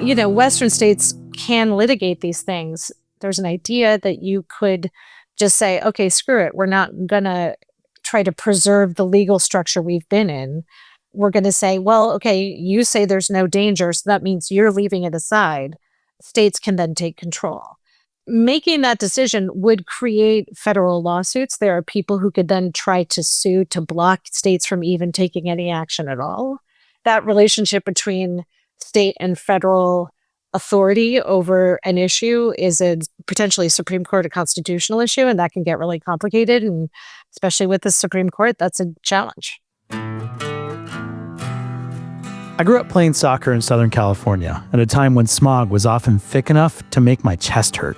Western states can litigate these things. There's an idea that you could just say, okay, screw it. We're not going to try to preserve the legal structure we've been in. We're going to say, well, okay, you say there's no danger, so that means you're leaving it aside. States can then take control. Making that decision would create federal lawsuits. There are people who could then try to sue to block states from even taking any action at all. That relationship between state and federal authority over an issue is a potentially Supreme Court, a constitutional issue, and that can get really complicated. And especially with the Supreme Court, that's a challenge. I grew up playing soccer in Southern California at a time when smog was often thick enough to make my chest hurt.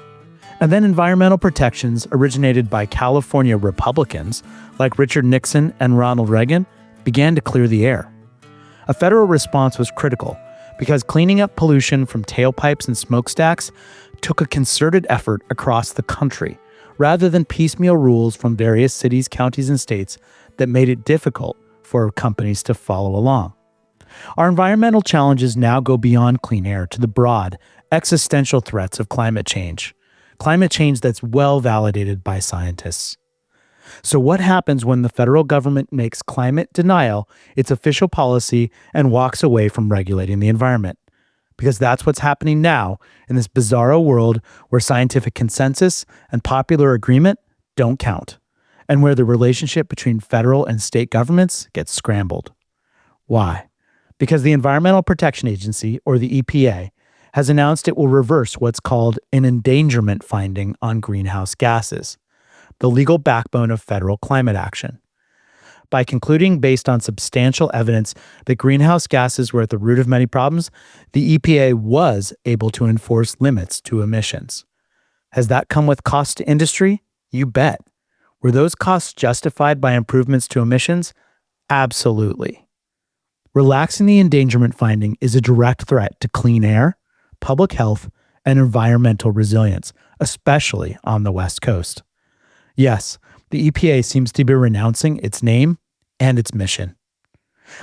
And then environmental protections originated by California Republicans like Richard Nixon and Ronald Reagan began to clear the air. A federal response was critical because cleaning up pollution from tailpipes and smokestacks took a concerted effort across the country, rather than piecemeal rules from various cities, counties, and states that made it difficult for companies to follow along. Our environmental challenges now go beyond clean air to the broad, existential threats of climate change that's well validated by scientists. So what happens when the federal government makes climate denial its official policy and walks away from regulating the environment? Because that's what's happening now in this bizarro world where scientific consensus and popular agreement don't count, and where the relationship between federal and state governments gets scrambled. Why? Because the Environmental Protection Agency, or the EPA, has announced it will reverse what's called an endangerment finding on greenhouse gases, the legal backbone of federal climate action. By concluding based on substantial evidence that greenhouse gases were at the root of many problems, the EPA was able to enforce limits to emissions. Has that come with costs to industry? You bet. Were those costs justified by improvements to emissions? Absolutely. Relaxing the endangerment finding is a direct threat to clean air, public health, and environmental resilience, especially on the West Coast. Yes, the EPA seems to be renouncing its name and its mission.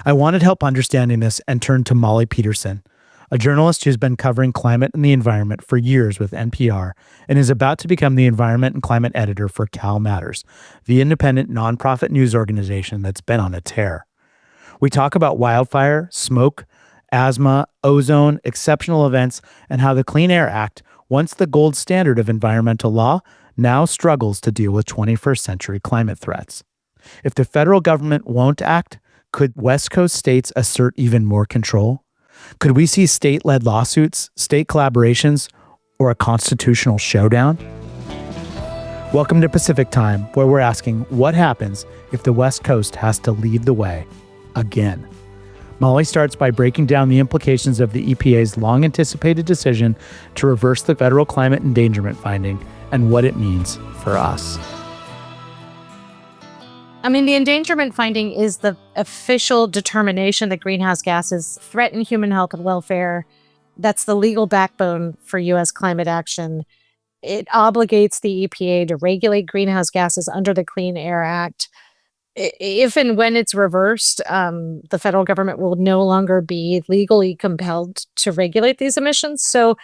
I wanted help understanding this and turned to Molly Peterson, a journalist who's been covering climate and the environment for years with NPR and is about to become the environment and climate editor for Cal Matters, the independent nonprofit news organization that's been on a tear. We talk about wildfire, smoke, asthma, ozone, exceptional events, and how the Clean Air Act, once the gold standard of environmental law, now struggles to deal with 21st century climate threats. If the federal government won't act, could West Coast states assert even more control? Could we see state-led lawsuits, state collaborations, or a constitutional showdown? Welcome to Pacific Time, where we're asking what happens if the West Coast has to lead the way again. Molly starts by breaking down the implications of the EPA's long-anticipated decision to reverse the federal climate endangerment finding and what it means for us. The endangerment finding is the official determination that greenhouse gases threaten human health and welfare. That's the legal backbone for U.S. climate action. It obligates the EPA to regulate greenhouse gases under the Clean Air Act. If and when it's reversed, the federal government will no longer be legally compelled to regulate these emissions. So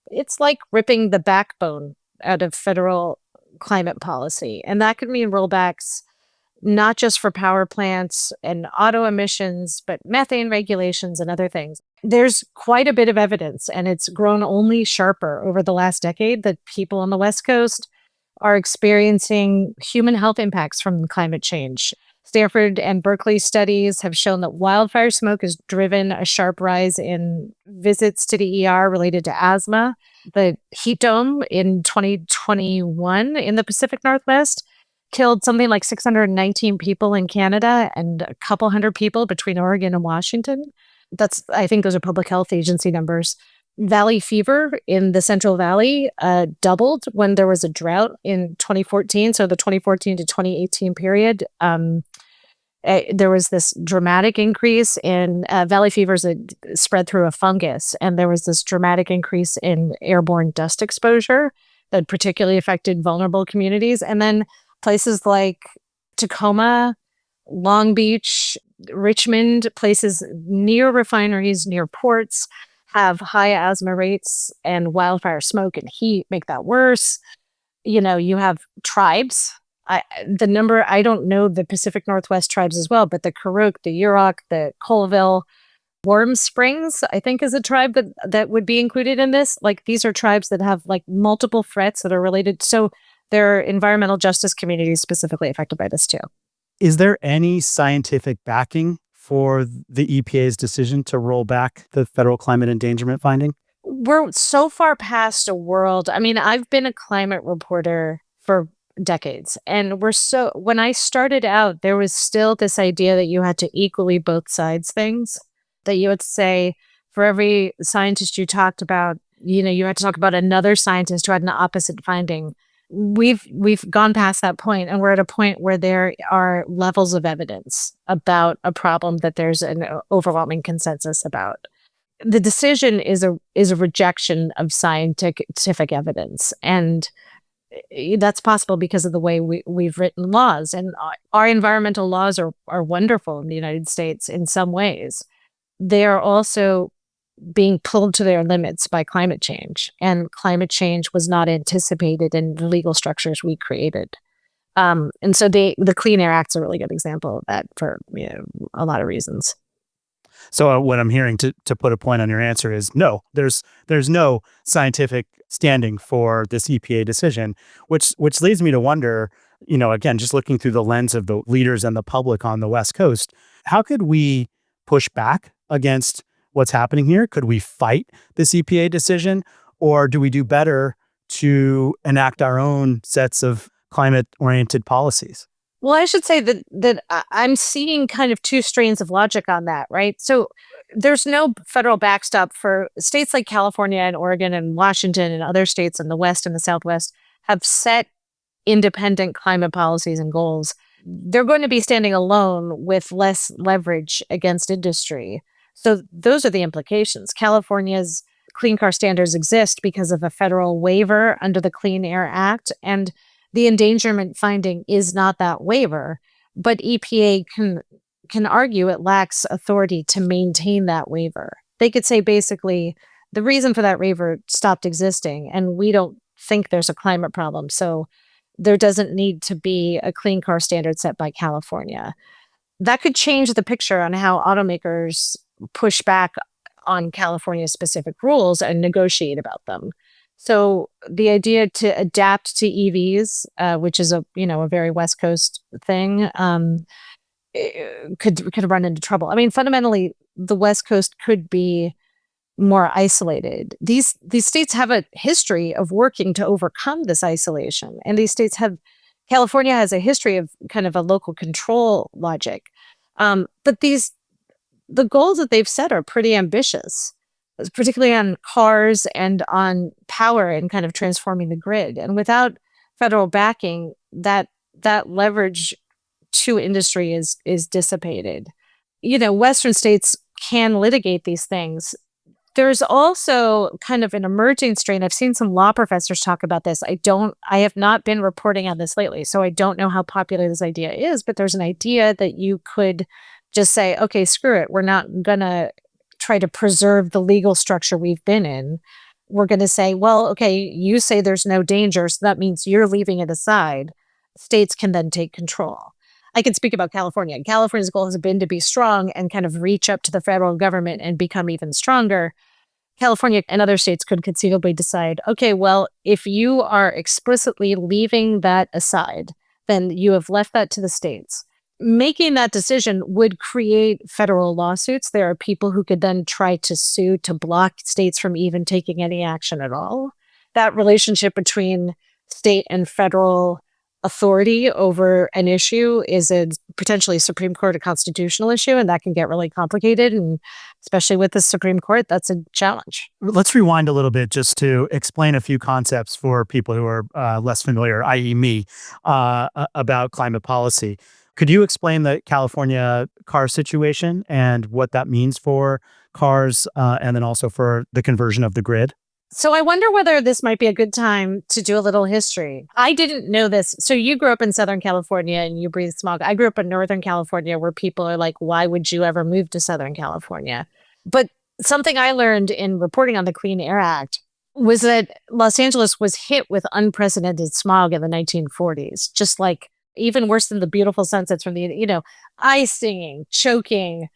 it's like ripping the backbone out of federal climate policy. And that could mean rollbacks, not just for power plants and auto emissions, but methane regulations and other things. There's quite a bit of evidence, and it's grown only sharper over the last decade, that people on the West Coast are experiencing human health impacts from climate change. Stanford and Berkeley studies have shown that wildfire smoke has driven a sharp rise in visits to the ER related to asthma. The heat dome in 2021 in the Pacific Northwest killed something like 619 people in Canada and a couple hundred people between Oregon and Washington. I think those are public health agency numbers. Valley fever in the Central Valley doubled when there was a drought in 2014. So the 2014 to 2018 period, there was this dramatic increase in valley fevers that spread through a fungus. And there was this dramatic increase in airborne dust exposure that particularly affected vulnerable communities. And then places like Tacoma, Long Beach, Richmond, places near refineries, near ports, have high asthma rates, and wildfire smoke and heat make that worse. You have tribes. I don't know the Pacific Northwest tribes as well, but the Karuk, the Yurok, the Colville, Warm Springs, I think, is a tribe that would be included in this. Like, these are tribes that have like multiple threats that are related. So there are environmental justice communities specifically affected by this too. Is there any scientific backing for the EPA's decision to roll back the federal climate endangerment finding? We're so far past a world. I mean, I've been a climate reporter for decades. And when I started out, there was still this idea that you had to equally both sides things, that you would say for every scientist you talked about, you had to talk about another scientist who had an opposite finding. We've gone past that point, and we're at a point where there are levels of evidence about a problem that there's an overwhelming consensus about. The decision is a rejection of scientific evidence, and that's possible because of the way we've written laws. And our environmental laws are wonderful in the United States in some ways. They are also being pulled to their limits by climate change, and climate change was not anticipated in the legal structures we created. And so the Clean Air Act's a really good example of that for a lot of reasons. So what I'm hearing, to put a point on your answer, is no, there's no scientific standing for this EPA decision, which leads me to wonder, again, just looking through the lens of the leaders and the public on the West Coast, how could we push back against what's happening here? Could we fight this EPA decision, or do we do better to enact our own sets of climate-oriented policies? Well, I should say that I'm seeing kind of two strains of logic on that, right? So there's no federal backstop for states like California and Oregon and Washington and other states in the West and the Southwest have set independent climate policies and goals. They're going to be standing alone with less leverage against industry. So those are the implications. California's clean car standards exist because of a federal waiver under the Clean Air Act, and the endangerment finding is not that waiver, but EPA can argue it lacks authority to maintain that waiver. They could say basically the reason for that waiver stopped existing, and we don't think there's a climate problem, so there doesn't need to be a clean car standard set by California. That could change the picture on how automakers push back on California specific rules and negotiate about them. So the idea to adapt to EVs, which is a very West Coast thing, could run into trouble. I mean, fundamentally, the West Coast could be more isolated. These states have a history of working to overcome this isolation, and California has a history of kind of a local control logic. But the goals that they've set are pretty ambitious, particularly on cars and on power and kind of transforming the grid. And without federal backing, that leverage to industry is dissipated. Western states can litigate these things. There's also kind of an emerging strain. I've seen some law professors talk about this. I have not been reporting on this lately, so I don't know how popular this idea is, but there's an idea that you could just say, okay, screw it. We're not going to try to preserve the legal structure we've been in. We're going to say, well, okay, you say there's no danger, so that means you're leaving it aside. States can then take control. I can speak about California. California's goal has been to be strong and kind of reach up to the federal government and become even stronger. California and other states could conceivably decide, okay, well, if you are explicitly leaving that aside, then you have left that to the states. Making that decision would create federal lawsuits. There are people who could then try to sue to block states from even taking any action at all. That relationship between state and federal authority over an issue is a potentially Supreme Court or constitutional issue, and that can get really complicated. And especially with the Supreme Court, that's a challenge. Let's rewind a little bit just to explain a few concepts for people who are less familiar, i.e. me, about climate policy. Could you explain the California car situation and what that means for cars and then also for the conversion of the grid? So I wonder whether this might be a good time to do a little history. I didn't know this. So you grew up in Southern California and you breathe smog. I grew up in Northern California where people are like, why would you ever move to Southern California? But Something I learned in reporting on the Clean Air Act was that Los Angeles was hit with unprecedented smog in the 1940s, just like even worse than the beautiful sunsets from icing, choking,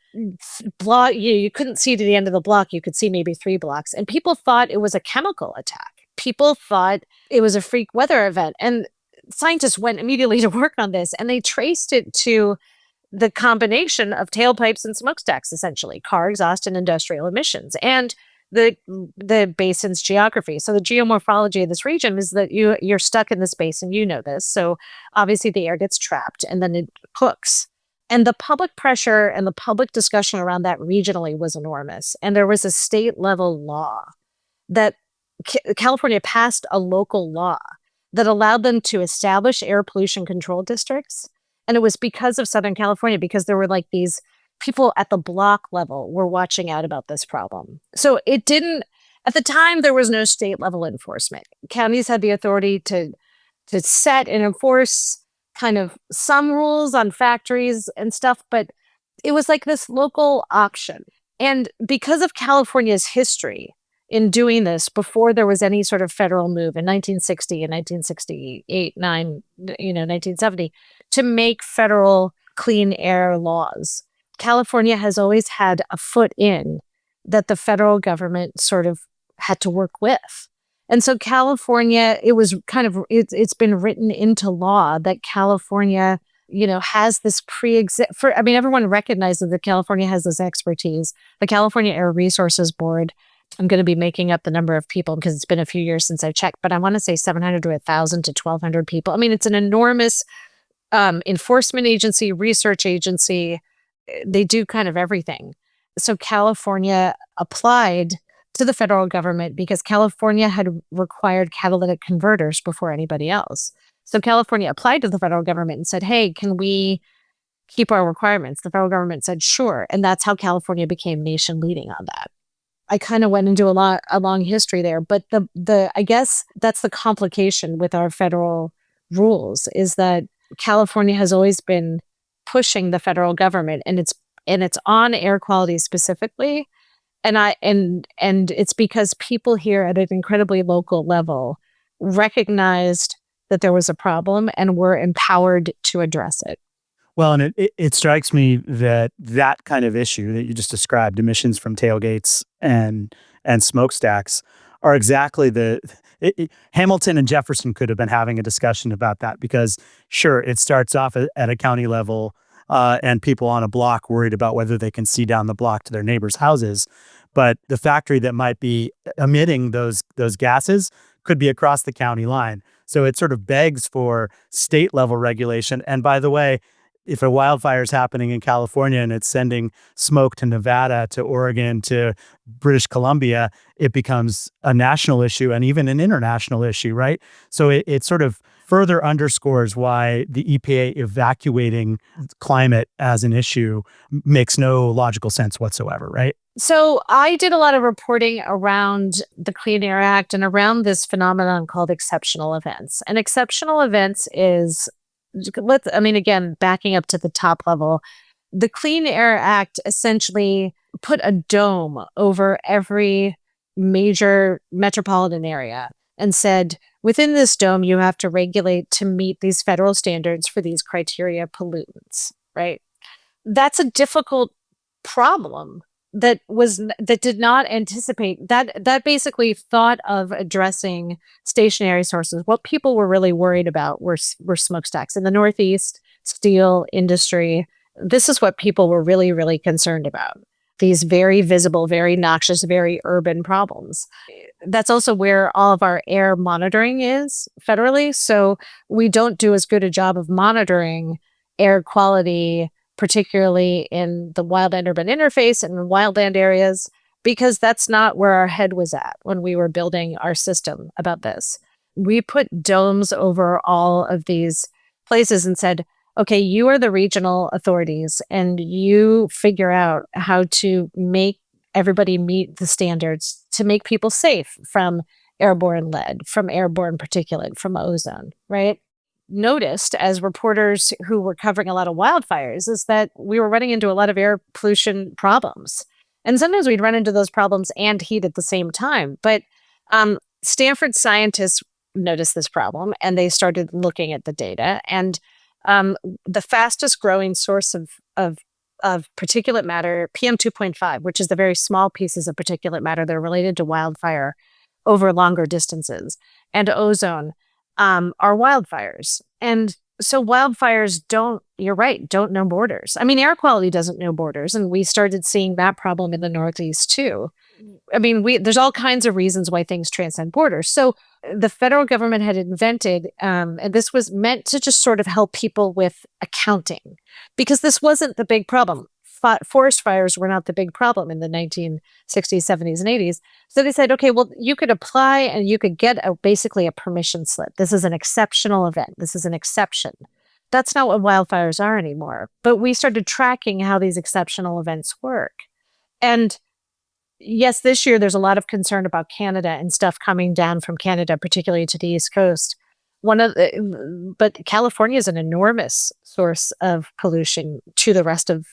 block. You couldn't see to the end of the block. You could see maybe 3 blocks. And people thought it was a chemical attack. People thought it was a freak weather event. And scientists went immediately to work on this, and they traced it to the combination of tailpipes and smokestacks, essentially car exhaust and industrial emissions, and the basin's geography. So the geomorphology of this region is that you're stuck in this basin. You know this. So obviously the air gets trapped and then it cooks. And the public pressure and the public discussion around that regionally was enormous. And there was a state level law that California passed a local law that allowed them to establish air pollution control districts. And it was because of Southern California, because there were like these people at the block level were watching out about this problem. So it didn't, at the time, there was no state level enforcement. Counties had the authority to set and enforce kind of some rules on factories and stuff, but it was like this local option. And because of California's history in doing this before there was any sort of federal move in 1960 and 1968, 1970, to make federal clean air laws, California has always had a foot in that the federal government sort of had to work with. And so California, it's been written into law that California, has this everyone recognizes that California has this expertise. The California Air Resources Board, I'm going to be making up the number of people because it's been a few years since I checked, but I want to say 700 to 1,000 to 1,200 people. I mean, it's an enormous enforcement agency, research agency. They do kind of everything. So California applied to the federal government because California had required catalytic converters before anybody else. So California applied to the federal government and said, hey, can we keep our requirements? The federal government said, sure. And that's how California became nation leading on that. I kind of went into a long history there, but I guess that's the complication with our federal rules, is that California has always been pushing the federal government, and it's on air quality specifically. And it's because people here at an incredibly local level recognized that there was a problem and were empowered to address it. Well, and it strikes me that kind of issue that you just described, emissions from tailgates and smokestacks, are exactly Hamilton and Jefferson could have been having a discussion about that, because sure, it starts off at a county level and people on a block worried about whether they can see down the block to their neighbors' houses. But the factory that might be emitting those gases could be across the county line. So it sort of begs for state level regulation. And by the way, if a wildfire is happening in California and it's sending smoke to Nevada, to Oregon, to British Columbia, it becomes a national issue and even an international issue, right? So it sort of further underscores why the EPA evacuating climate as an issue makes no logical sense whatsoever, right? So I did a lot of reporting around the Clean Air Act and around this phenomenon called exceptional events. And exceptional events is, again, backing up to the top level, the Clean Air Act essentially put a dome over every major metropolitan area and said, within this dome, you have to regulate to meet these federal standards for these criteria pollutants, right? That's a difficult problem that did not anticipate that basically thought of addressing stationary sources. What people were really worried about were smokestacks in the Northeast, steel industry. This is what people were really, really concerned about. These very visible, very noxious, very urban problems. That's also where all of our air monitoring is federally. So we don't do as good a job of monitoring air quality, particularly in the wildland-urban interface and wildland areas, because that's not where our head was at when we were building our system about this. We put domes over all of these places and said, okay, you are the regional authorities and you figure out how to make everybody meet the standards to make people safe from airborne lead, from airborne particulate, from ozone, right? Noticed as reporters who were covering a lot of wildfires is that we were running into a lot of air pollution problems. And sometimes we'd run into those problems and heat at the same time. But Stanford scientists noticed this problem and they started looking at the data. And the fastest growing source of particulate matter, PM 2.5, which is the very small pieces of particulate matter that are related to wildfire over longer distances, and ozone are wildfires. And so wildfires you're right, don't know borders. I mean, air quality doesn't know borders. And we started seeing that problem in the Northeast too. I mean, there's all kinds of reasons why things transcend borders. So the federal government had invented, and this was meant to just sort of help people with accounting, because this wasn't the big problem. Forest fires were not the big problem in the 1960s, 70s, and 80s. So they said, okay, well, you could apply and you could get basically a permission slip. This is an exceptional event. This is an exception. That's not what wildfires are anymore. But we started tracking how these exceptional events work. And yes, this year there's a lot of concern about Canada and stuff coming down from Canada, particularly to the East Coast. But California is an enormous source of pollution to the rest of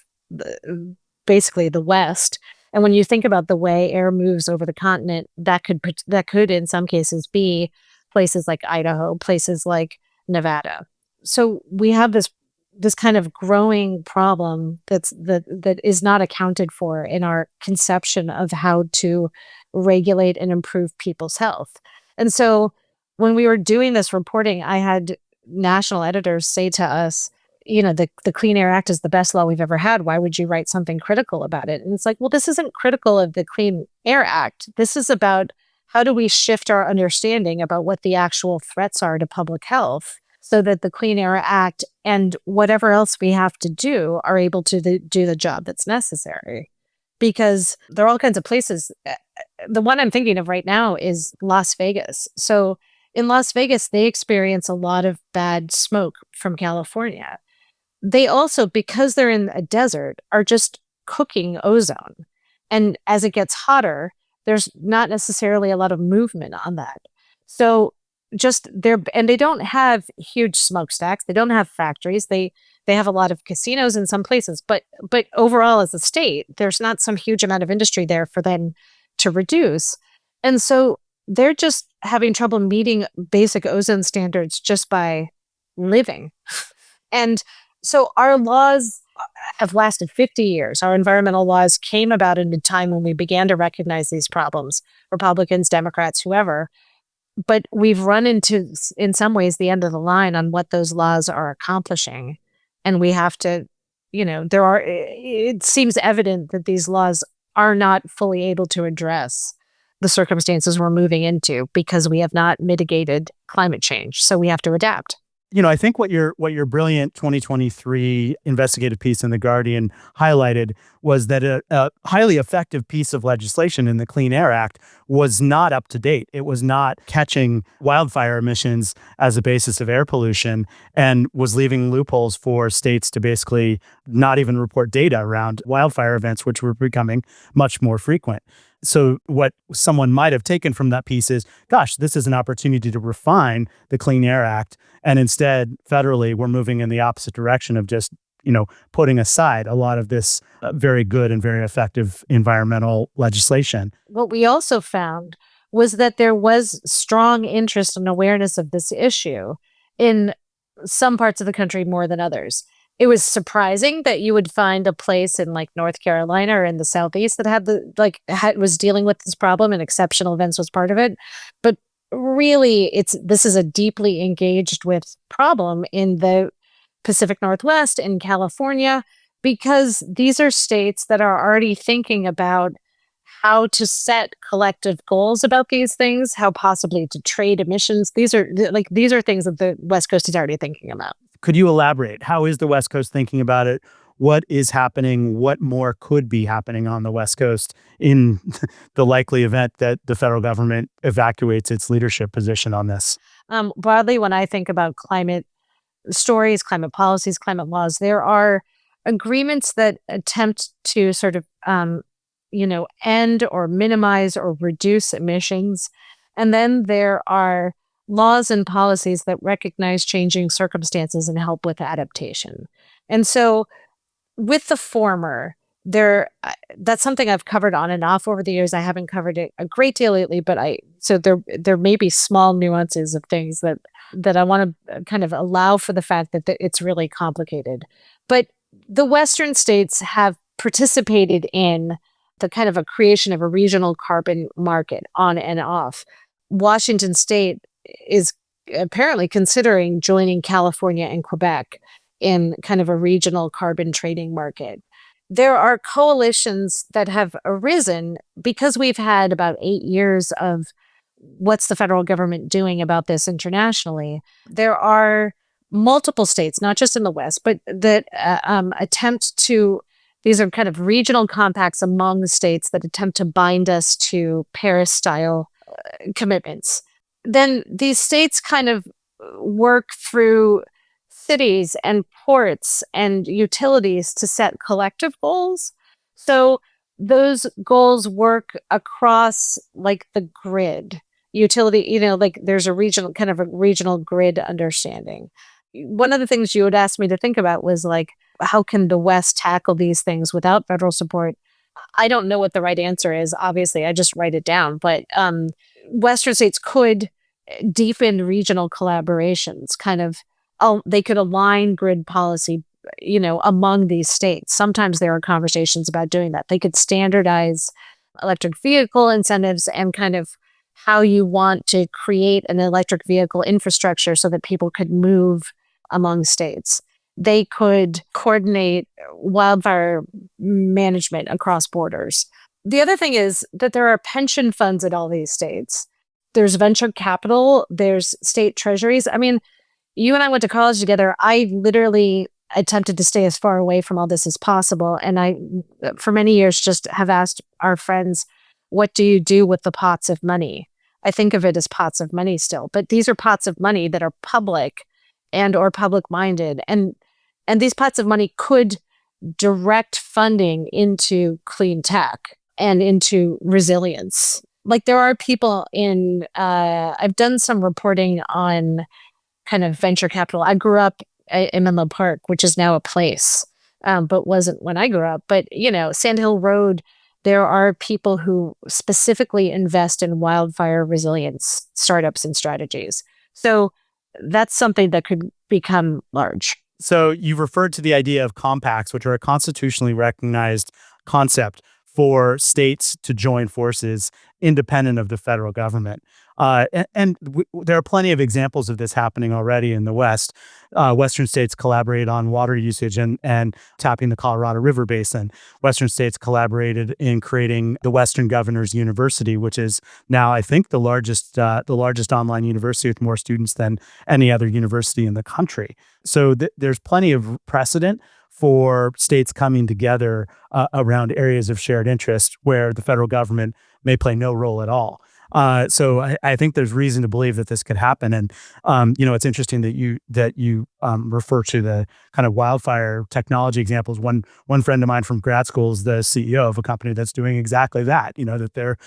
basically the West. And when you think about the way air moves over the continent, that could in some cases be places like Idaho, places like Nevada. So we have this kind of growing problem that is not accounted for in our conception of how to regulate and improve people's health. And so when we were doing this reporting, I had national editors say to us, the Clean Air Act is the best law we've ever had. Why would you write something critical about it? And it's like, well, this isn't critical of the Clean Air Act. This is about how do we shift our understanding about what the actual threats are to public health so that the Clean Air Act and whatever else we have to do are able to do the job that's necessary. Because there are all kinds of places. The one I'm thinking of right now is Las Vegas. So in Las Vegas, they experience a lot of bad smoke from California. They also, because they're in a desert, are just cooking ozone. And as it gets hotter, there's not necessarily a lot of movement on that. So they don't have huge smokestacks. They don't have factories. They have a lot of casinos in some places, but overall as a state, there's not some huge amount of industry there for them to reduce. And so they're just having trouble meeting basic ozone standards just by living. And so our laws have lasted 50 years. Our environmental laws came about in a time when we began to recognize these problems, Republicans, Democrats, whoever. But we've run into, in some ways, the end of the line on what those laws are accomplishing. And we have to, it seems evident that these laws are not fully able to address the circumstances we're moving into because we have not mitigated climate change. So we have to adapt. I think what your brilliant 2023 investigative piece in The Guardian highlighted was that a highly effective piece of legislation in the Clean Air Act was not up to date. It was not catching wildfire emissions as a basis of air pollution and was leaving loopholes for states to basically not even report data around wildfire events, which were becoming much more frequent. So what someone might have taken from that piece is, gosh, this is an opportunity to refine the Clean Air Act. And instead, federally, we're moving in the opposite direction of just, putting aside a lot of this very good and very effective environmental legislation. What we also found was that there was strong interest and awareness of this issue in some parts of the country more than others. It was surprising that you would find a place in like North Carolina or in the Southeast that was dealing with this problem and exceptional events was part of it. But really, this is a deeply engaged with problem in the Pacific Northwest and California, because these are states that are already thinking about how to set collective goals about these things, how possibly to trade emissions. These are things that the West Coast is already thinking about. Could you elaborate? How is the West Coast thinking about it? What is happening? What more could be happening on the West Coast in the likely event that the federal government evacuates its leadership position on this? Broadly, when I think about climate stories, climate policies, climate laws, there are agreements that attempt to sort of, end or minimize or reduce emissions. And then there are laws and policies that recognize changing circumstances and help with adaptation. And so with the former, that's something I've covered on and off over the years. I haven't covered it a great deal lately, but there may be small nuances of things that I want to kind of allow for the fact that it's really complicated. But the Western states have participated in the kind of a creation of a regional carbon market on and off. Washington State is apparently considering joining California and Quebec in kind of a regional carbon trading market. There are coalitions that have arisen because we've had about 8 years of what's the federal government doing about this internationally. There are multiple states, not just in the West, but that attempt to, these are kind of regional compacts among the states that attempt to bind us to Paris-style commitments. Then these states kind of work through cities and ports and utilities to set collective goals. So those goals work across like the grid utility, like there's a regional grid understanding. One of the things you had asked me to think about was like, how can the West tackle these things without federal support? I don't know what the right answer is. Obviously, I just write it down. But Western states could deepen regional collaborations, they could align grid policy, among these states. Sometimes there are conversations about doing that. They could standardize electric vehicle incentives and kind of how you want to create an electric vehicle infrastructure so that people could move among states. They could coordinate wildfire management across borders. The other thing is that there are pension funds at all these states. There's venture capital, there's state treasuries. I mean, you and I went to college together. I literally attempted to stay as far away from all this as possible. And I, for many years, just have asked our friends, what do you do with the pots of money? I think of it as pots of money still, but these are pots of money that are public and or public-minded. And these pots of money could direct funding into clean tech and into resilience. Like there are people I've done some reporting on kind of venture capital. I grew up in Menlo Park, which is now a place, but wasn't when I grew up. But, Sand Hill Road, there are people who specifically invest in wildfire resilience startups and strategies. So that's something that could become large. So you've referred to the idea of compacts, which are a constitutionally recognized concept for states to join forces independent of the federal government. There are plenty of examples of this happening already in the West. Western states collaborate on water usage and tapping the Colorado River Basin. Western states collaborated in creating the Western Governors University, which is now, I think, the largest online university with more students than any other university in the country. So there's plenty of precedent for states coming together around areas of shared interest where the federal government may play no role at all. So I think there's reason to believe that this could happen. And, it's interesting that you refer to the kind of wildfire technology examples. One friend of mine from grad school is the CEO of a company that's doing exactly that, that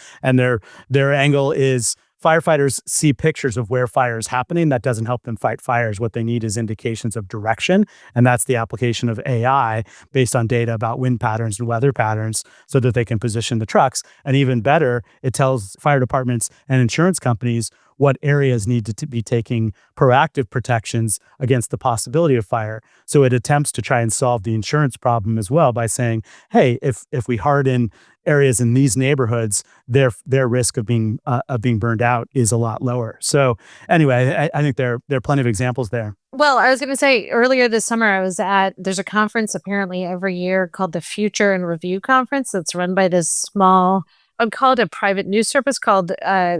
their angle is firefighters see pictures of where fire is happening. That doesn't help them fight fires. What they need is indications of direction. And that's the application of AI based on data about wind patterns and weather patterns so that they can position the trucks. And even better, it tells fire departments and insurance companies what areas need to be taking proactive protections against the possibility of fire. So it attempts to try and solve the insurance problem as well by saying, hey, if we harden areas in these neighborhoods, their risk of being burned out is a lot lower. So anyway, I think there are plenty of examples there. Well, I was going to say earlier this summer, there's a conference apparently every year called the Future and Review Conference that's run by this small, I'd call it a private news service called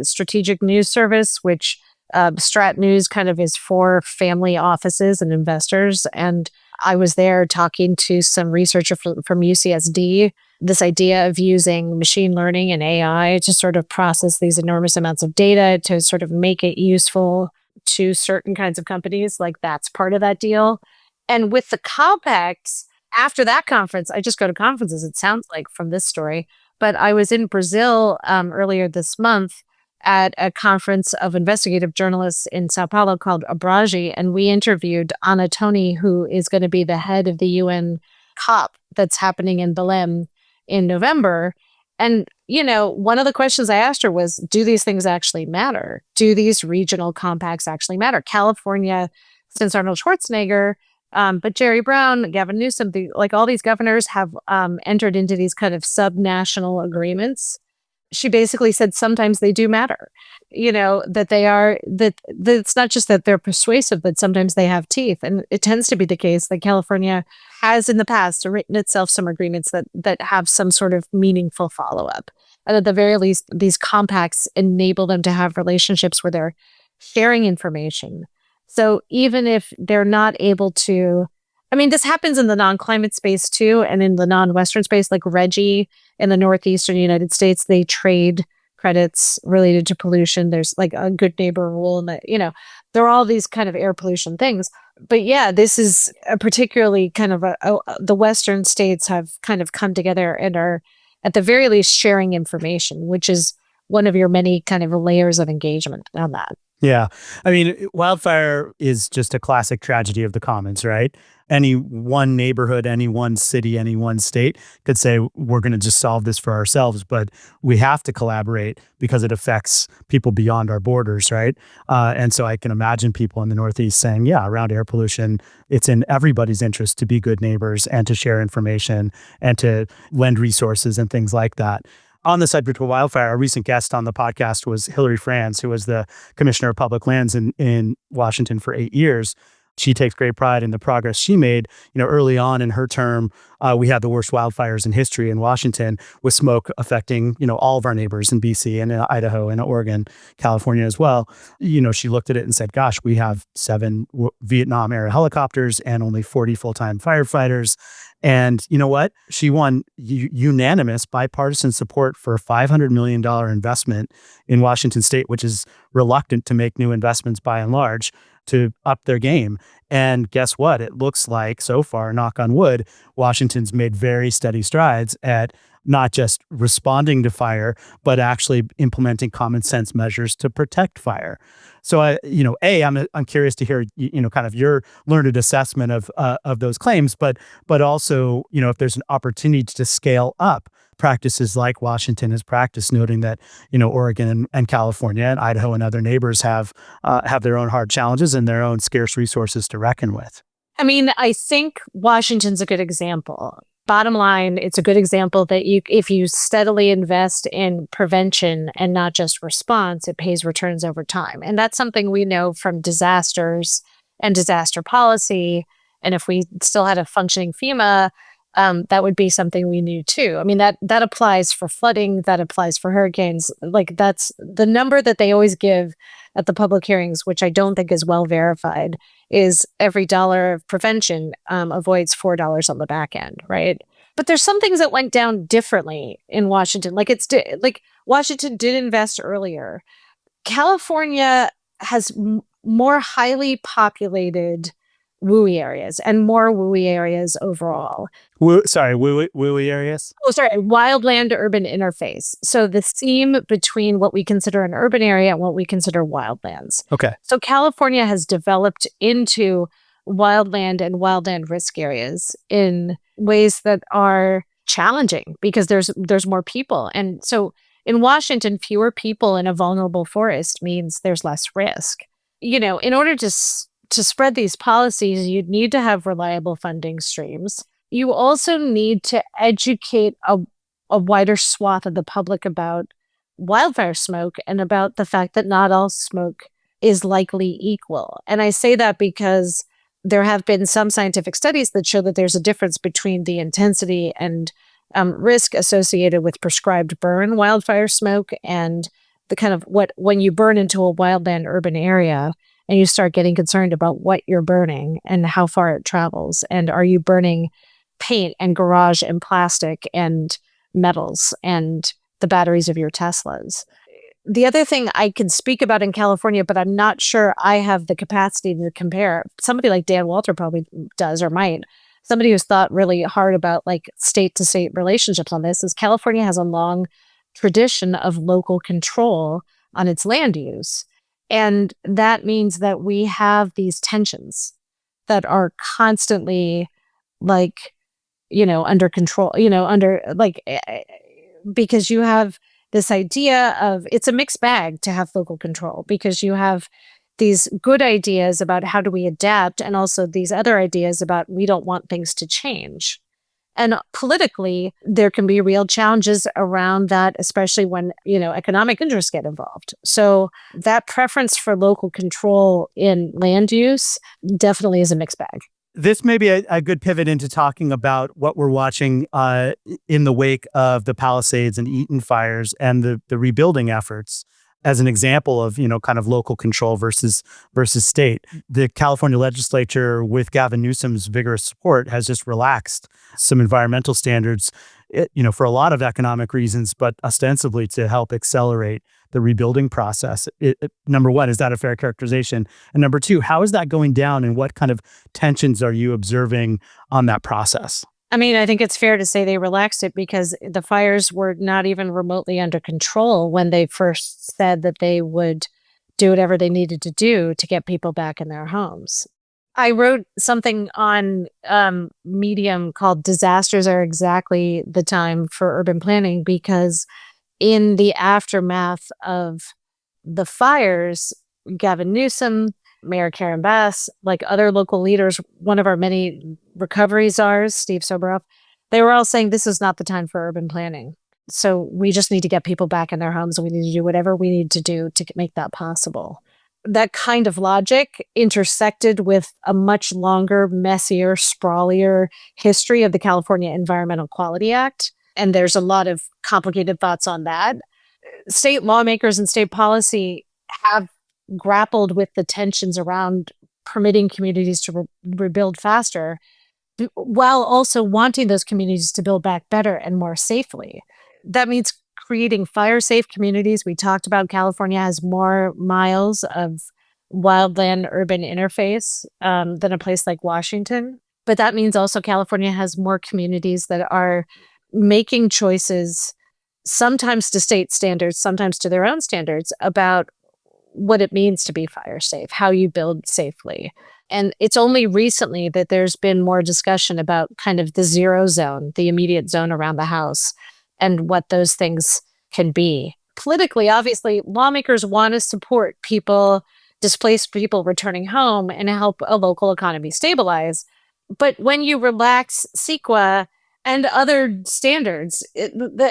Strategic News Service, which Strat News kind of is for family offices and investors. And I was there talking to some researcher from UCSD, this idea of using machine learning and AI to sort of process these enormous amounts of data to sort of make it useful to certain kinds of companies. Like that's part of that deal. And with the compacts, after that conference, I just go to conferences, it sounds like, from this story. But I was in Brazil earlier this month at a conference of investigative journalists in Sao Paulo called Abrage, and we interviewed Anna Toni, who is going to be the head of the UN COP that's happening in Belém in November. And, one of the questions I asked her was, do these things actually matter? Do these regional compacts actually matter? California, since Arnold Schwarzenegger, but Jerry Brown, Gavin Newsom, all these governors have entered into these kind of subnational agreements. She basically said sometimes they do matter, that that it's not just that they're persuasive, but sometimes they have teeth. And it tends to be the case that California has in the past written itself some agreements that have some sort of meaningful follow-up. And at the very least, these compacts enable them to have relationships where they're sharing information. So even if they're not able to, this happens in the non-climate space too, and in the non-Western space, like RGGI in the Northeastern United States, they trade credits related to pollution. There's like a good neighbor rule, and there are all these kind of air pollution things. But yeah, this is a particularly kind of the Western states have kind of come together and are at the very least sharing information, which is one of your many kind of layers of engagement on that. Yeah. Wildfire is just a classic tragedy of the commons, right? Any one neighborhood, any one city, any one state could say, we're going to just solve this for ourselves, but we have to collaborate because it affects people beyond our borders, right? And so I can imagine people in the Northeast saying, yeah, around air pollution, it's in everybody's interest to be good neighbors and to share information and to lend resources and things like that. On the subject of wildfire, a recent guest on the podcast was Hillary Franz, who was the Commissioner of Public Lands in Washington for 8 years. She takes great pride in the progress she made. Early on in her term, we had the worst wildfires in history in Washington, with smoke affecting, all of our neighbors in BC and in Idaho and Oregon, California as well. She looked at it and said, gosh, we have 7 Vietnam era helicopters and only 40 full-time firefighters. And you know what? She won unanimous bipartisan support for a $500 million investment in Washington state, which is reluctant to make new investments by and large, to up their game. And guess what? It looks like so far, knock on wood, Washington's made very steady strides at not just responding to fire, but actually implementing common sense measures to protect fire. So I'm curious to hear, kind of your learned assessment of those claims, but also, if there's an opportunity to scale up practices like Washington has practiced, noting that, Oregon and California and Idaho and other neighbors have their own hard challenges and their own scarce resources to reckon with. I think Washington's a good example. Bottom line, it's a good example that if you steadily invest in prevention and not just response, it pays returns over time. And that's something we know from disasters and disaster policy. And if we still had a functioning FEMA, that would be something we knew too. That applies for flooding, that applies for hurricanes. Like, that's the number that they always give at the public hearings, which I don't think is well verified, is every $1 of prevention avoids $4 on the back end, right? But there's some things that went down differently in Washington. Washington did invest earlier. California has more highly populated WUI areas and more WUI areas overall. WUI areas? Oh, sorry, wildland-urban interface. So the seam between what we consider an urban area and what we consider wildlands. Okay. So California has developed into wildland and wildland risk areas in ways that are challenging because there's more people. And so in Washington, fewer people in a vulnerable forest means there's less risk. In order to spread these policies, you'd need to have reliable funding streams. You also need to educate a wider swath of the public about wildfire smoke and about the fact that not all smoke is likely equal. And I say that because there have been some scientific studies that show that there's a difference between the intensity and risk associated with prescribed burn wildfire smoke and the kind of when you burn into a wildland urban area and you start getting concerned about what you're burning and how far it travels. And are you burning paint and garage and plastic and metals and the batteries of your Teslas? The other thing I can speak about in California, but I'm not sure I have the capacity to compare. Somebody like Dan Walter probably does or might. Somebody who's thought really hard about like state to state relationships on this is California has a long tradition of local control on its land use. And that means that we have these tensions that are constantly under control, because you have this idea of it's a mixed bag to have local control, because you have these good ideas about how do we adapt, and also these other ideas about we don't want things to change. And politically, there can be real challenges around that, especially when, economic interests get involved. So that preference for local control in land use definitely is a mixed bag. This may be a good pivot into talking about what we're watching in the wake of the Palisades and Eaton fires and the rebuilding efforts as an example of, kind of local control versus state. The California legislature, with Gavin Newsom's vigorous support, has just relaxed some environmental standards, for a lot of economic reasons, but ostensibly to help accelerate the rebuilding process. Number one, is that a fair characterization? And number two, how is that going down, and what kind of tensions are you observing on that process? I mean, I think it's fair to say they relaxed it because the fires were not even remotely under control when they first said that they would do whatever they needed to do to get people back in their homes. I wrote something on Medium called "Disasters Are Exactly the Time for Urban Planning," because in the aftermath of the fires, Gavin Newsom, Mayor Karen Bass, like other local leaders, one of our many recovery czars, Steve Soboroff, they were all saying this is not the time for urban planning. So we just need to get people back in their homes, and we need to do whatever we need to do to make that possible. That kind of logic intersected with a much longer, messier, sprawlier history of the California Environmental Quality Act. And there's a lot of complicated thoughts on that. State lawmakers and state policy have grappled with the tensions around permitting communities to rebuild faster, while also wanting those communities to build back better and more safely. That means creating fire-safe communities. We talked about California has more miles of wildland-urban interface than a place like Washington. But that means also California has more communities that are making choices, sometimes to state standards, sometimes to their own standards, about what it means to be fire safe, how you build safely. And it's only recently that there's been more discussion about kind of the zero zone, the immediate zone around the house, and what those things can be. Politically, obviously, lawmakers want to support people, displaced people returning home, and help a local economy stabilize. But when you relax CEQA and other standards,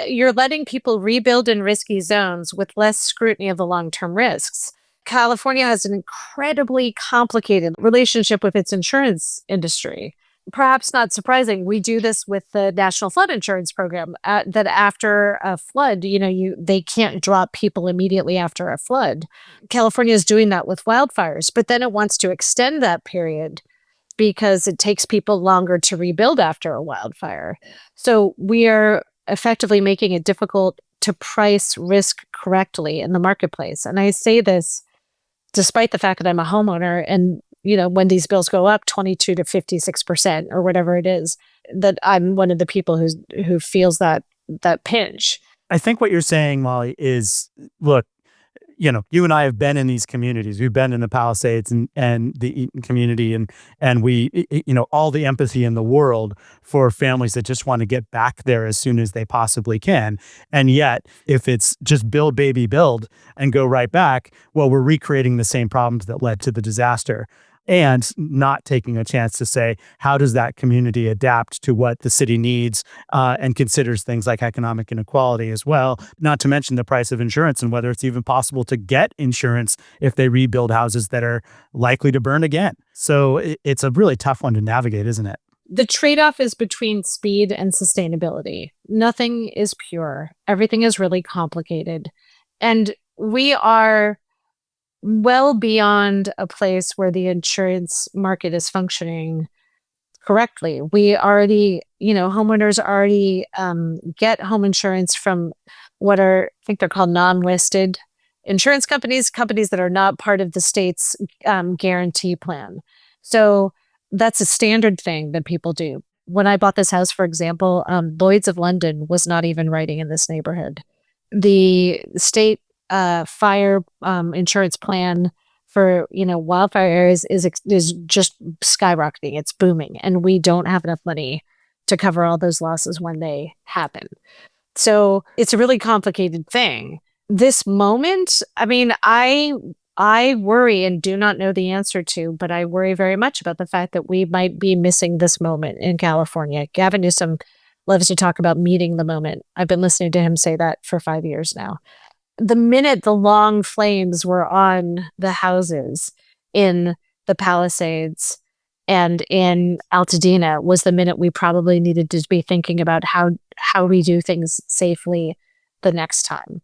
you're letting people rebuild in risky zones with less scrutiny of the long-term risks. California has an incredibly complicated relationship with its insurance industry. Perhaps not surprising, we do this with the National Flood Insurance Program, that after a flood, they can't drop people immediately after a flood. California is doing that with wildfires, but then it wants to extend that period because it takes people longer to rebuild after a wildfire. So we are effectively making it difficult to price risk correctly in the marketplace. And I say this despite the fact that I'm a homeowner, and when these bills go up 22 to 56% or whatever it is, that I'm one of the people who feels that pinch. I think what you're saying, Molly, is, look, you and I have been in these communities. We've been in the Palisades and the Eaton community, and we, all the empathy in the world for families that just want to get back there as soon as they possibly can. And yet, if it's just build, baby, build and go right back, well, we're recreating the same problems that led to the disaster, and not taking a chance to say, how does that community adapt to what the city needs, and considers things like economic inequality as well, not to mention the price of insurance and whether it's even possible to get insurance if they rebuild houses that are likely to burn again. So it's a really tough one to navigate, isn't it? The trade-off is between speed and sustainability. Nothing is pure. Everything is really complicated. And we are well beyond a place where the insurance market is functioning correctly. We already, homeowners already get home insurance from what I think they're called non-listed insurance companies that are not part of the state's guarantee plan. So that's a standard thing that people do. When I bought this house, for example, Lloyd's of London was not even writing in this neighborhood. The state fire insurance plan for wildfire areas is just skyrocketing. It's booming, and we don't have enough money to cover all those losses when they happen. So it's a really complicated thing. This moment, I mean, I worry and do not know the answer to, but I worry very much about the fact that we might be missing this moment in California. Gavin Newsom loves to talk about meeting the moment. I've been listening to him say that for 5 years now. The minute the long flames were on the houses in the Palisades and in Altadena was the minute we probably needed to be thinking about how we do things safely the next time.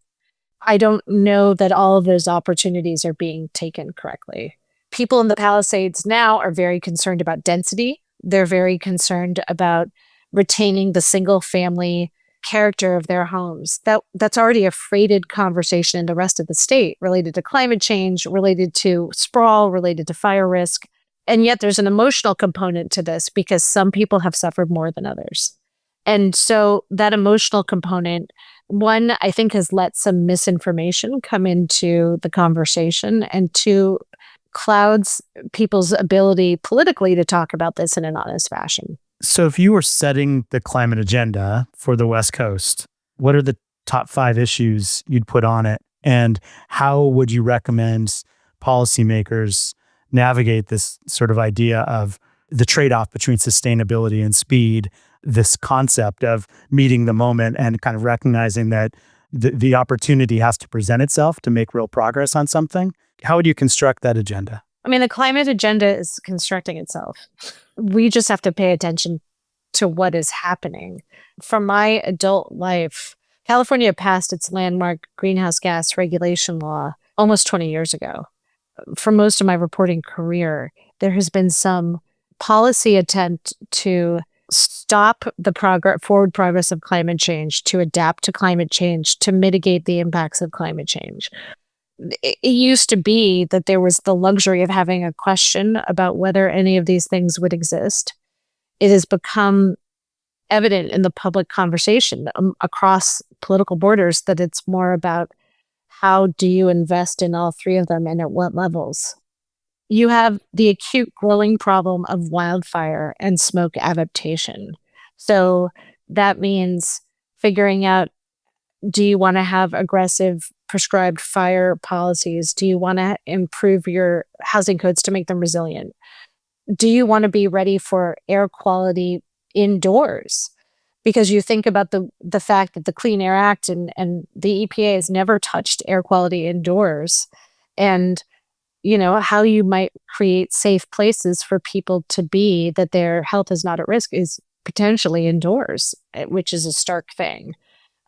I don't know that all of those opportunities are being taken correctly. People in the Palisades now are very concerned about density. They're very concerned about retaining the single family character of their homes. That's already a freighted conversation in the rest of the state related to climate change, related to sprawl, related to fire risk. And yet there's an emotional component to this because some people have suffered more than others. And so that emotional component, one, I think has let some misinformation come into the conversation, and two, clouds people's ability politically to talk about this in an honest fashion. So if you were setting the climate agenda for the West Coast, what are the top 5 issues you'd put on it? And how would you recommend policymakers navigate this sort of idea of the trade-off between sustainability and speed, this concept of meeting the moment and kind of recognizing that the opportunity has to present itself to make real progress on something? How would you construct that agenda? I mean, the climate agenda is constructing itself. We just have to pay attention to what is happening. From my adult life, California passed its landmark greenhouse gas regulation law almost 20 years ago. For most of my reporting career, there has been some policy attempt to stop the forward progress of climate change, to adapt to climate change, to mitigate the impacts of climate change. It used to be that there was the luxury of having a question about whether any of these things would exist. It has become evident in the public conversation across political borders that it's more about how do you invest in all 3 of them and at what levels. You have the acute growing problem of wildfire and smoke adaptation. So that means figuring out, do you want to have aggressive prescribed fire policies? Do you want to improve your housing codes to make them resilient? Do you want to be ready for air quality indoors? Because you think about the fact that the Clean Air Act and the EPA has never touched air quality indoors. And how you might create safe places for people to be, that their health is not at risk, is potentially indoors, which is a stark thing.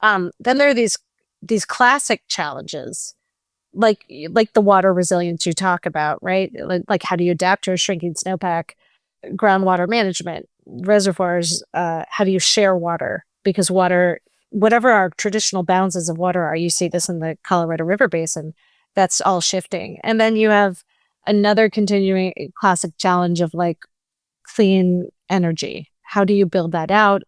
Then there are these classic challenges, like the water resilience you talk about, right? Like how do you adapt to a shrinking snowpack, groundwater management, reservoirs, how do you share water? Because water, whatever our traditional boundaries of water are, you see this in the Colorado River Basin, that's all shifting. And then you have another continuing classic challenge of like clean energy. How do you build that out?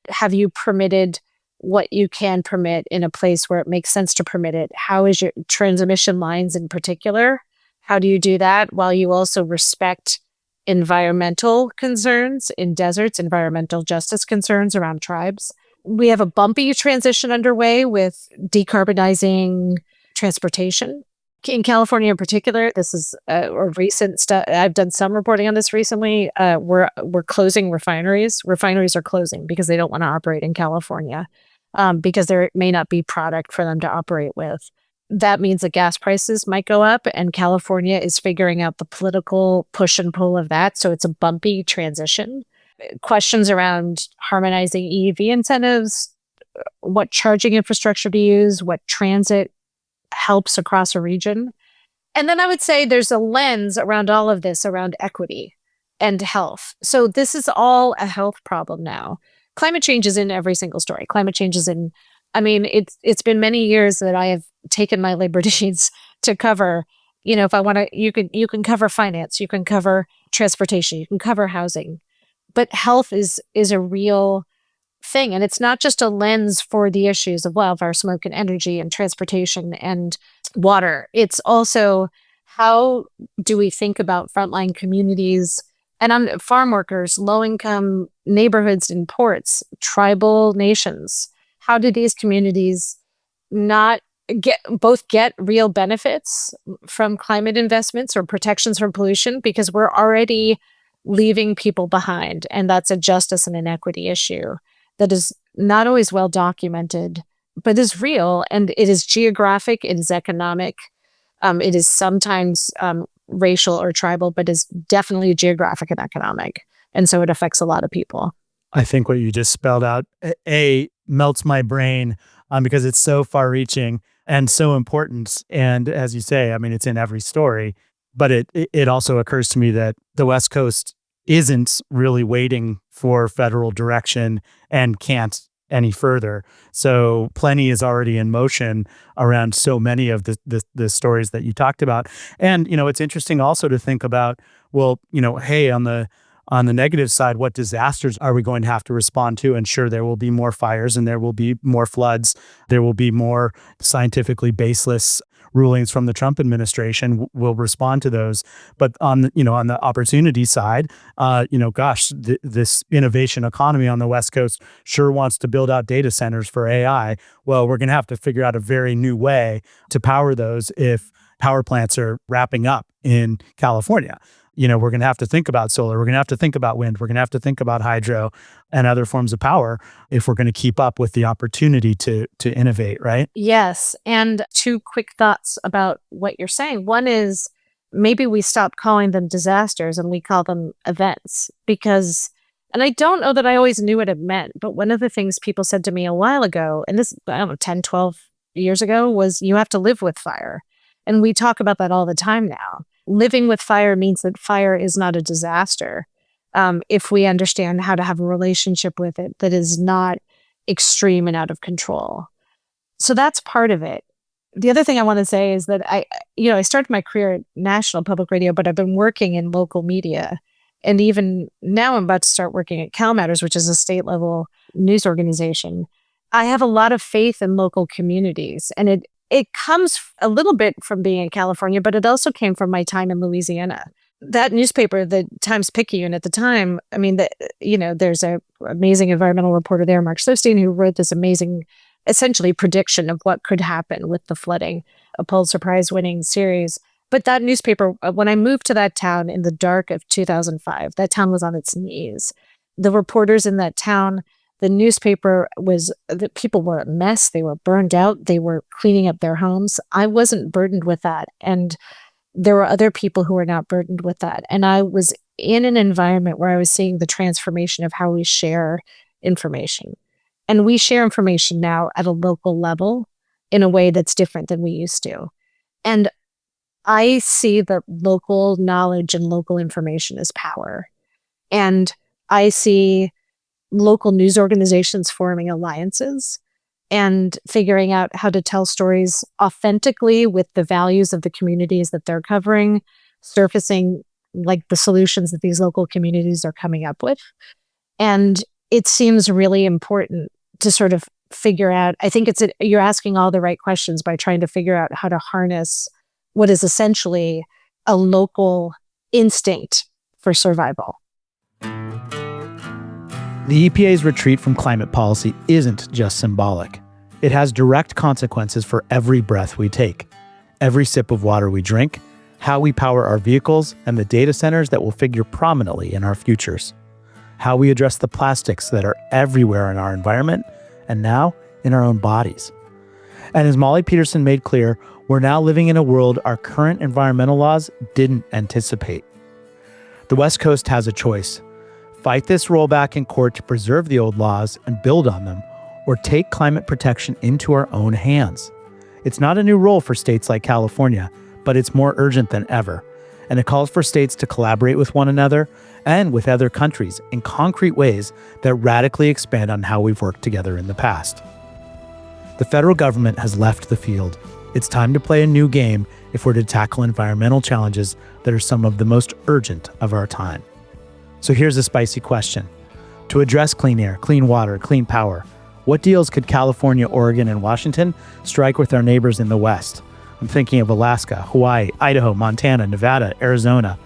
Have you permitted what you can permit in a place where it makes sense to permit it? How is your transmission lines in particular? How do you do that while you also respect environmental concerns in deserts, environmental justice concerns around tribes? We have a bumpy transition underway with decarbonizing transportation. In California in particular, this is a recent stuff. I've done some reporting on this recently. We're closing refineries. Refineries are closing because they don't want to operate in California, because there may not be product for them to operate with. That means that gas prices might go up, and California is figuring out the political push and pull of that. So it's a bumpy transition. Questions around harmonizing EV incentives, what charging infrastructure to use, what transit helps across a region. And then I would say there's a lens around all of this around equity and health. So this is all a health problem now. Climate change is in every single story. Climate change is in, it's been many years that I have taken my liberties to cover, if I want to, you can cover finance, you can cover transportation, you can cover housing, but health is a real thing. And it's not just a lens for the issues of wildfire, smoke, and energy, and transportation and water. It's also, how do we think about frontline communities And on farm workers, low-income neighborhoods and ports, tribal nations. How do these communities not get real benefits from climate investments or protections from pollution? Because we're already leaving people behind. And that's a justice and inequity issue that is not always well documented, but is real. And it is geographic, it is economic, it is sometimes racial or tribal, but is definitely geographic and economic. And so it affects a lot of people. I think what you just spelled out, melts my brain because it's so far reaching and so important. And as you say, I mean, it's in every story, but it also occurs to me that the West Coast isn't really waiting for federal direction and can't any further. So plenty is already in motion around so many of the stories that you talked about. And, it's interesting also to think about, well, hey, on the negative side, what disasters are we going to have to respond to? And sure, there will be more fires and there will be more floods. There will be more scientifically baseless rulings from the Trump administration. Will respond to those. But on the opportunity side, this innovation economy on the West Coast sure wants to build out data centers for AI. Well, we're going to have to figure out a very new way to power those if power plants are wrapping up in California. We're going to have to think about solar. We're going to have to think about wind. We're going to have to think about hydro and other forms of power if we're going to keep up with the opportunity to innovate, right? Yes. And two quick thoughts about what you're saying. One is maybe we stop calling them disasters and we call them events because, and I don't know that I always knew what it meant, but one of the things people said to me a while ago, and this, 10, 12 years ago, was you have to live with fire. And we talk about that all the time now. Living with fire means that fire is not a disaster if we understand how to have a relationship with it that is not extreme and out of control. So that's part of it. The other thing I want to say is that I started my career at national public radio, but I've been working in local media. And even now I'm about to start working at Cal Matters, which is a state level news organization. I have a lot of faith in local communities, and it comes a little bit from being in California, but it also came from my time in Louisiana. That newspaper, the Times-Picayune at the time, I mean, there's an amazing environmental reporter there, Mark Sostein, who wrote this amazing, essentially, prediction of what could happen with the flooding, a Pulitzer Prize-winning series. But that newspaper, when I moved to that town in the dark of 2005, that town was on its knees. The reporters in that town, the newspaper the people were a mess. They were burned out. They were cleaning up their homes. I wasn't burdened with that. And there were other people who were not burdened with that. And I was in an environment where I was seeing the transformation of how we share information. And we share information now at a local level in a way that's different than we used to. And I see that local knowledge and local information as power. And I see local news organizations forming alliances and figuring out how to tell stories authentically with the values of the communities that they're covering, surfacing like the solutions that these local communities are coming up with. And it seems really important to sort of figure out, I think you're asking all the right questions by trying to figure out how to harness what is essentially a local instinct for survival. The EPA's retreat from climate policy isn't just symbolic. It has direct consequences for every breath we take, every sip of water we drink, how we power our vehicles, and the data centers that will figure prominently in our futures, how we address the plastics that are everywhere in our environment, and now in our own bodies. And as Molly Peterson made clear, we're now living in a world our current environmental laws didn't anticipate. The West Coast has a choice. Fight this rollback in court to preserve the old laws and build on them, or take climate protection into our own hands. It's not a new role for states like California, but it's more urgent than ever, and it calls for states to collaborate with one another and with other countries in concrete ways that radically expand on how we've worked together in the past. The federal government has left the field. It's time to play a new game if we're to tackle environmental challenges that are some of the most urgent of our time. So here's a spicy question. To address clean air, clean water, clean power, what deals could California, Oregon, and Washington strike with our neighbors in the West? I'm thinking of Alaska, Hawaii, Idaho, Montana, Nevada, Arizona.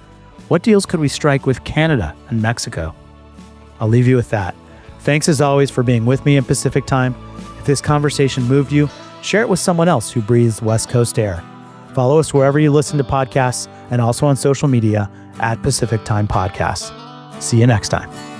What deals could we strike with Canada and Mexico? I'll leave you with that. Thanks as always for being with me in Pacific Time. If this conversation moved you, share it with someone else who breathes West Coast air. Follow us wherever you listen to podcasts and also on social media at Pacific Time Podcasts. See you next time.